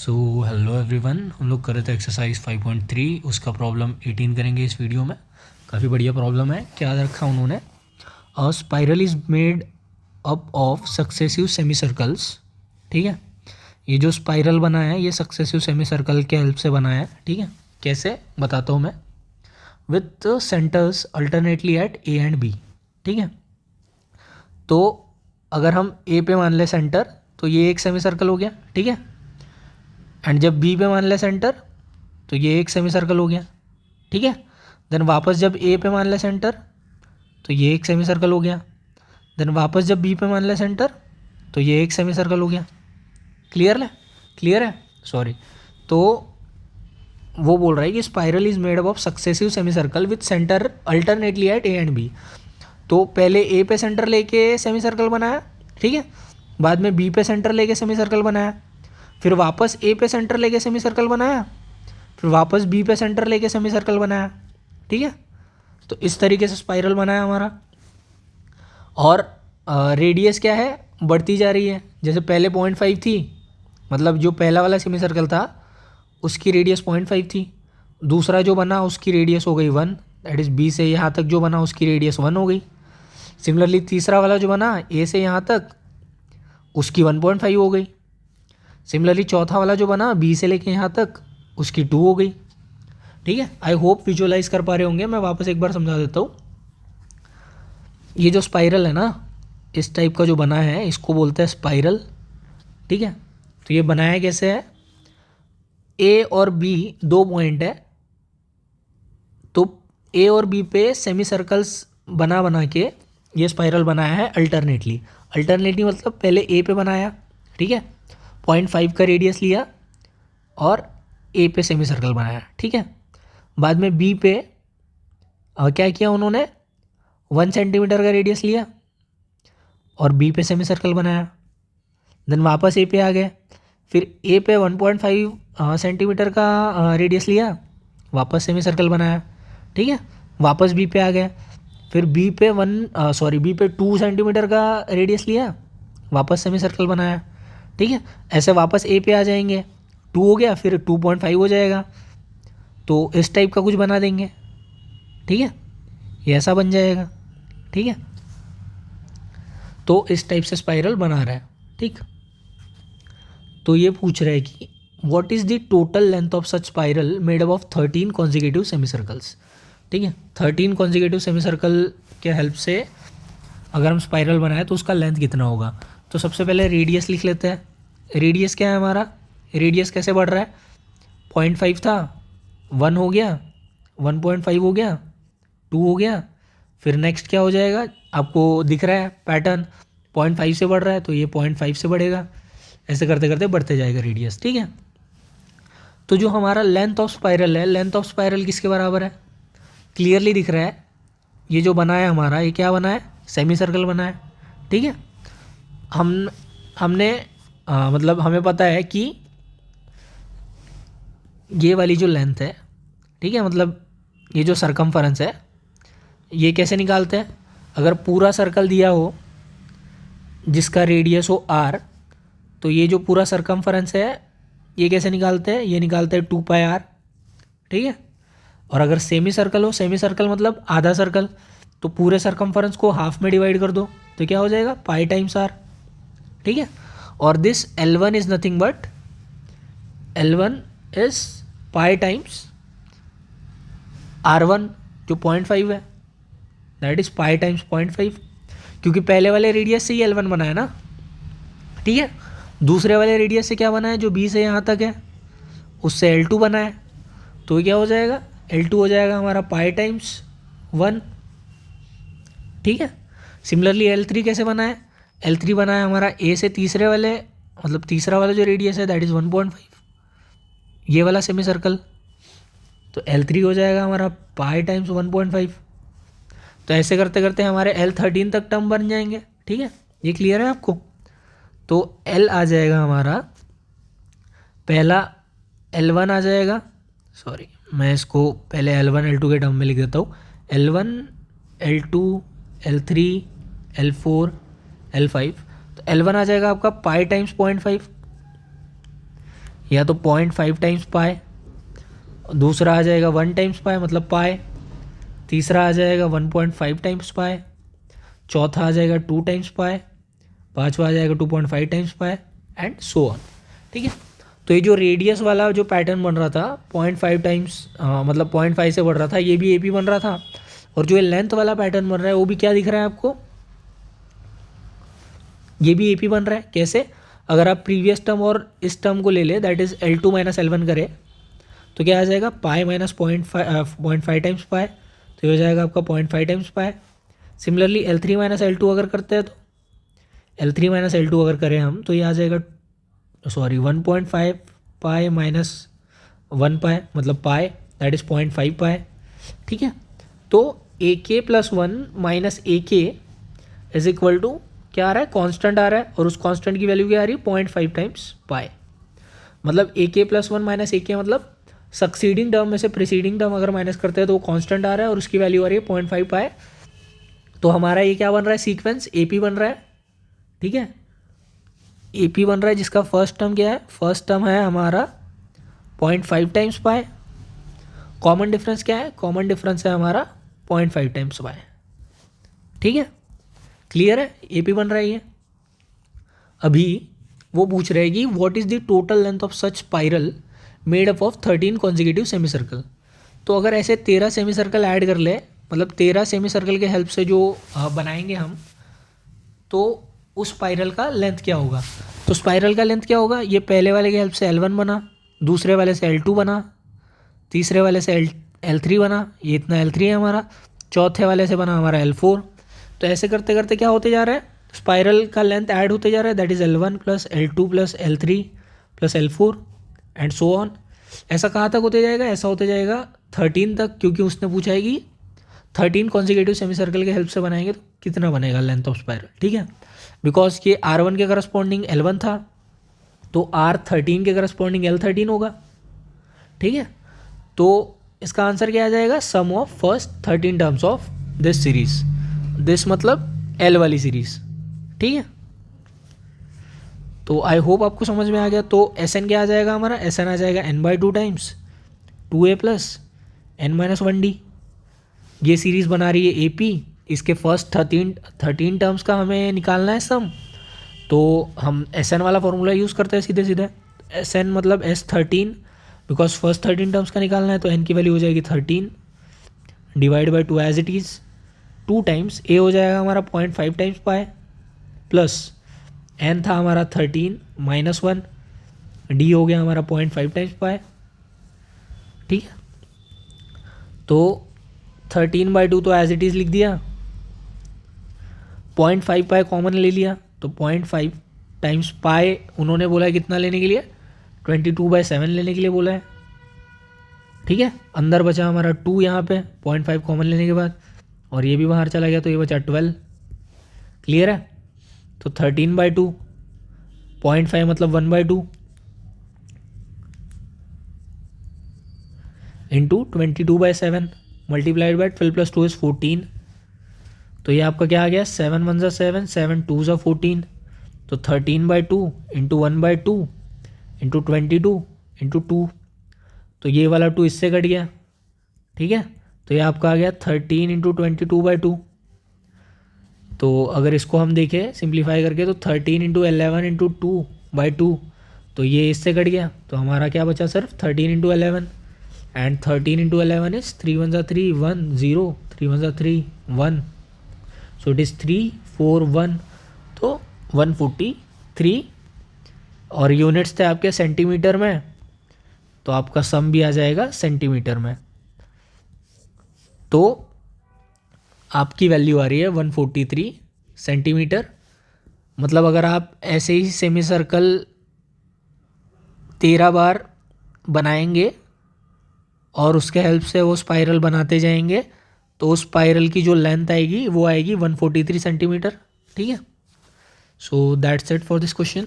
So hello everyone, हम लोग कर रहे थे एक्सरसाइज 5.3। उसका प्रॉब्लम 18 करेंगे इस वीडियो में। काफ़ी बढ़िया प्रॉब्लम है। क्या रखा उन्होंने, a spiral is made up of successive semi circles. ठीक है, ये जो स्पाइरल बना है ये सक्सेसिव सेमी सर्कल के हेल्प से बना है। ठीक है, कैसे बताता हूँ मैं। With centres alternately at A and B. ठीक है, तो अगर हम ए पे मान लें सेंटर तो ये एक सेमी सर्कल हो गया। ठीक है, एंड जब बी पे मान ले सेंटर तो ये एक सेमी सर्कल हो गया। ठीक है, देन वापस जब ए पे मान ले सेंटर तो ये एक सेमी सर्कल हो गया। देन वापस जब बी पे मान ले सेंटर तो ये एक सेमी सर्कल हो गया। क्लियर है सॉरी। तो वो बोल रहा है कि spiral is made up of successive semi circle with centre alternately at A and B. तो पहले ए पे सेंटर लेके सेमी सर्कल बनाया, ठीक है, बाद में बी पे सेंटर लेके सेमी सर्कल बनाया, फिर वापस ए पे सेंटर लेके सेमी सर्कल बनाया, फिर वापस बी पे सेंटर लेके सेमी सर्कल बनाया। ठीक है, तो इस तरीके से स्पाइरल बनाया हमारा। और रेडियस क्या है, बढ़ती जा रही है। जैसे पहले 0.5 थी, मतलब जो पहला वाला सेमी सर्कल था उसकी रेडियस 0.5 थी। दूसरा जो बना उसकी रेडियस हो गई 1, दैट इज़ बी से यहाँ तक जो बना उसकी रेडियस 1 हो गई। सिमिलरली तीसरा वाला जो बना ए से यहाँ तक उसकी 1.5 हो गई। सिमिलरली चौथा वाला जो बना बी से लेके यहाँ तक उसकी 2 हो गई। ठीक है, आई होप विजुअलाइज कर पा रहे होंगे। मैं वापस एक बार समझा देता हूँ। ये जो स्पाइरल है ना, इस टाइप का जो बना है इसको बोलते हैं स्पाइरल। ठीक है, तो ये बनाया कैसे है, ए और बी दो पॉइंट है, तो ए और बी पे सेमी सर्कल्स बना बना के ये स्पाइरल बनाया है अल्टरनेटली मतलब पहले ए पे बनाया, ठीक है, 0.5 का रेडियस लिया और ए पे सेमी सर्कल बनाया। ठीक है, बाद में बी पे क्या किया उन्होंने, 1 सेंटीमीटर का रेडियस लिया और बी पे सेमी सर्कल बनाया। देन वापस ए पे आ गए, फिर ए पे 1.5 सेंटीमीटर का रेडियस लिया, वापस सेमी सर्कल बनाया। ठीक है, वापस बी पे आ गए, फिर बी पे 2 सेंटीमीटर का रेडियस लिया, वापस सेमी सर्कल बनाया। ठीक है, ऐसे वापस ए पे आ जाएंगे, 2 हो गया फिर 2.5 हो जाएगा, तो इस टाइप का कुछ बना देंगे। ठीक है, ये ऐसा बन जाएगा। ठीक है, तो इस टाइप से स्पाइरल बना रहा है। ठीक, तो ये पूछ रहा है कि what is the total length of such spiral made up of 13 consecutive semi circles. ठीक है, 13 कॉन्जिक्यूटिव सेमी सर्कल के हेल्प से अगर हम स्पाइरल बनाए तो उसका लेंथ कितना होगा। तो सबसे पहले रेडियस लिख लेते हैं। रेडियस क्या है हमारा, रेडियस कैसे बढ़ रहा है, 0.5 था, 1 हो गया, 1.5 हो गया, 2 हो गया, फिर नेक्स्ट क्या हो जाएगा, आपको दिख रहा है पैटर्न, 0.5 से बढ़ रहा है तो ये 0.5 से बढ़ेगा, ऐसे करते करते बढ़ते जाएगा रेडियस। ठीक है, तो जो हमारा लेंथ ऑफ स्पाइरल है, लेंथ ऑफ स्पाइरल किसके बराबर है, क्लियरली दिख रहा है। ये जो बना है हमारा, ये क्या बना है, सेमी सर्कल बना है। ठीक है, हमने मतलब हमें पता है कि ये वाली जो लेंथ है, ठीक है, मतलब ये जो सरकमफरेंस है, ये कैसे निकालते हैं। अगर पूरा सर्कल दिया हो जिसका रेडियस हो r, तो ये जो पूरा सरकमफरेंस है ये कैसे निकालते हैं, ये निकालते हैं 2πr। ठीक है, और अगर सेमी सर्कल हो, सेमी सर्कल मतलब आधा सर्कल, तो पूरे सरकमफरेंस को हाफ में डिवाइड कर दो तो क्या हो जाएगा, पाई टाइम्स r। ठीक है, और this L1 is nothing but L1 is pi times R1 जो 0.5 है, दैट इज पाई टाइम्स 0.5, क्योंकि पहले वाले रेडियस से ही L1 बना है ना। ठीक है, दूसरे वाले रेडियस से क्या बना है, जो बी से यहाँ तक है उससे L2 बना है, तो क्या हो जाएगा, L2 हो जाएगा हमारा पाई टाइम्स 1। ठीक है, सिमिलरली L3 कैसे बना है, L3 बना है हमारा ए से तीसरे वाले, मतलब तीसरा वाला जो रेडियस है दैट इज़ 1.5, ये वाला सेमी सर्कल, तो L3 हो जाएगा हमारा पाई टाइम्स 1.5। तो ऐसे करते करते हमारे L13 तक टर्म बन जाएंगे। ठीक है, ये क्लियर है आपको। तो L आ जाएगा हमारा, पहला L1 आ जाएगा, सॉरी मैं इसको पहले L1 L2 के टर्म में लिख देता हूँ, L1 L2 L3 L4 L5। तो L1 आ जाएगा आपका पाई टाइम्स 0.5, या तो 0.5 टाइम्स पाए, दूसरा आ जाएगा 1 टाइम्स पाए मतलब पाए, तीसरा आ जाएगा 1.5 टाइम्स पाए, चौथा आ जाएगा 2 टाइम्स पाए, पांचवा आ जाएगा 2.5 टाइम्स पाए एंड सो ऑन। ठीक है, तो ये जो रेडियस वाला जो पैटर्न बन रहा था 0.5 टाइम्स मतलब 0.5 से बढ़ रहा था, ये भी एपी बन रहा था। और जो ये लेंथ वाला पैटर्न बन रहा है वो भी क्या दिख रहा है आपको, ये भी एपी बन रहा है। कैसे, अगर आप प्रीवियस टर्म और इस टर्म को ले ले, that is L2 minus L1 करें तो क्या आ जाएगा, पाई माइनस 0.5 टाइम्स पाए, तो ये हो जाएगा आपका 0.5 टाइम्स पाए। सिमिलरली L3 माइनस L2 अगर करते हैं तो L3 माइनस L2 अगर करें हम तो ये आ जाएगा 1.5 पाए माइनस 1 पाए मतलब पाए, दैट इज 0.5 पाए। ठीक है, तो ए के प्लस 1 माइनस ए के इज इक्वल टू क्या आ रहा है, कांस्टेंट आ रहा है, और उस कांस्टेंट की वैल्यू क्या आ रही है 0.5 टाइम्स पाए। मतलब ए के प्लस 1 माइनस ए के मतलब सक्सीडिंग टर्म में से प्रीसीडिंग टर्म अगर माइनस करते हैं तो वो कांस्टेंट आ रहा है और उसकी वैल्यू आ रही है 0.5 पाए। तो हमारा ये क्या बन रहा है, सीक्वेंस एपी बन रहा है। ठीक है, एपी बन रहा है जिसका फर्स्ट टर्म क्या है, फर्स्ट टर्म है हमारा 0.5 टाइम्स पाए, कॉमन डिफरेंस क्या है, कॉमन डिफरेंस है हमारा 0.5 टाइम्स पाए। ठीक है, क्लियर है, एपी बन रहा है ये। अभी वो पूछ रहे कि what is the total length of such spiral made up of 13 consecutive semi circle. तो अगर ऐसे 13 सेमी सर्कल ऐड कर ले, मतलब 13 सेमी सर्कल के हेल्प से जो बनाएंगे हम, तो उस स्पाइरल का लेंथ क्या होगा। तो स्पाइरल का लेंथ क्या होगा, ये पहले वाले के हेल्प से L1 बना, दूसरे वाले से L2 बना, तीसरे वाले से L3 बना, ये इतना L3 है हमारा, चौथे वाले से बना हमारा L4। तो ऐसे करते करते क्या होते जा रहा है, स्पाइरल का लेंथ ऐड होते जा रहा है, that is L1 plus L2 plus L3 plus L4 and so on. ऐसा कहाँ तक होते जाएगा, ऐसा होते जाएगा 13 तक, क्योंकि उसने पूछा है कि 13 कॉन्जिक्यूटिव सेमी सर्कल के हेल्प से बनाएंगे तो कितना बनेगा लेंथ ऑफ स्पाइरल। ठीक है, बिकॉज ये R1 के करस्पॉन्डिंग L1 था तो R13 के करस्पॉन्डिंग L13 होगा। ठीक है, तो इसका आंसर क्या आ जाएगा, sum of first 13 terms of this series, this मतलब L वाली सीरीज। ठीक है, तो आई होप आपको समझ में आ गया। तो Sn क्या आ जाएगा हमारा, Sn आ जाएगा n/2 times 2a plus n-1d। ये सीरीज़ बना रही है AP, इसके फर्स्ट 13 टर्म्स का हमें निकालना है सम। तो हम Sn वाला फॉर्मूला यूज़ करते हैं सीधे सीधे, Sn मतलब S13, बिकॉज फर्स्ट 13 टर्म्स का निकालना है तो n की वैल्यू हो जाएगी 13 divide by 2 as it is 2 times a हो जाएगा हमारा 0.5 टाइम्स पाए, प्लस n था हमारा 13 माइनस 1, d हो गया हमारा 0.5 टाइम्स पाए। ठीक है, तो 13/2 तो एज इट इज़ लिख दिया, 0.5 पाए कॉमन ले लिया, तो 0.5 टाइम्स पाए उन्होंने बोला है कितना लेने के लिए, 22/7 लेने के लिए बोला है। ठीक है, अंदर बचा हमारा 2 यहाँ पे 0.5 कॉमन लेने के बाद, और ये भी बाहर चला गया तो ये बचा 12। क्लियर है, तो 13/2, 0.5 मतलब 1/2 into 22/7 multiplied by 12 plus 2 is 14। तो ये आपका क्या आ गया, 7 1 7, 7 2 14, तो 13/2 इंटू 1/2 इंटू 22 इंटू 2, तो ये वाला 2 इससे कट गया। ठीक है, तो ये आपका आ गया 13 इंटू 22/2। तो अगर इसको हम देखें सिंप्लीफाई करके तो 13 इंटू 11 इंटू 2/2, तो ये इससे कट गया, तो हमारा क्या बचा सिर्फ 13 into 11, and 13 into 11 is 3 1 3 1 0, 3 1 3 1, so it is 3 4 1, तो 143। और यूनिट्स थे आपके सेंटीमीटर में, तो आपका सम भी आ जाएगा सेंटीमीटर में। तो आपकी वैल्यू आ रही है 143 सेंटीमीटर। मतलब अगर आप ऐसे ही सेमी सर्कल 13 बार बनाएंगे और उसके हेल्प से वो स्पाइरल बनाते जाएंगे तो उस स्पाइरल की जो लेंथ आएगी वो आएगी 143 सेंटीमीटर। ठीक है, so that's it for this question.